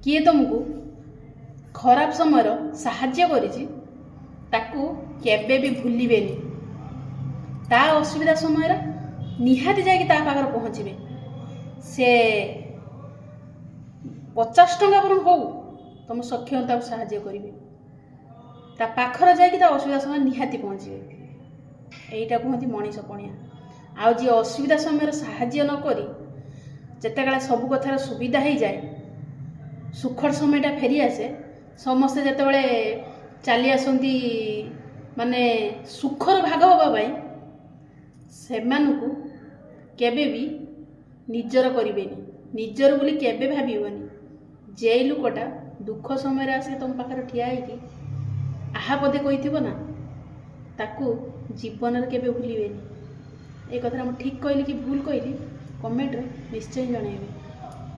किए तुमको खराब समय साहाय्य करिछि ताकू केबे भी भूलिबेनी। ता असुविधा समय निहाती जाकि ता पाखर पहुँचे से 50 टंका पर हो तुम सक्षमता साहाय्य करेंगे ता पाखर जाकि ता असुविधा समय निहाती पहुँचे। यहीटा कहती मनीष पणिया। आउ जी असुविधा समय साहाय्य न करी जिते सब कथार सुविधा हो जाए सुखर समयटा फेरी आसे समस्ते जिते चली आसती माने सुखर भाग हाँवाई से केबे भी निजर करेनि निजर बोली केबे भावनी। जे लुकटा दुख समय आसे तुम पाखर ठिया होगी आहा पदे कही ना ताकू जीवन में केबे भूलिबेनी। ए कथा ठीक कहली कि भूल कहली कमेंट रे निश्चय जनइबे।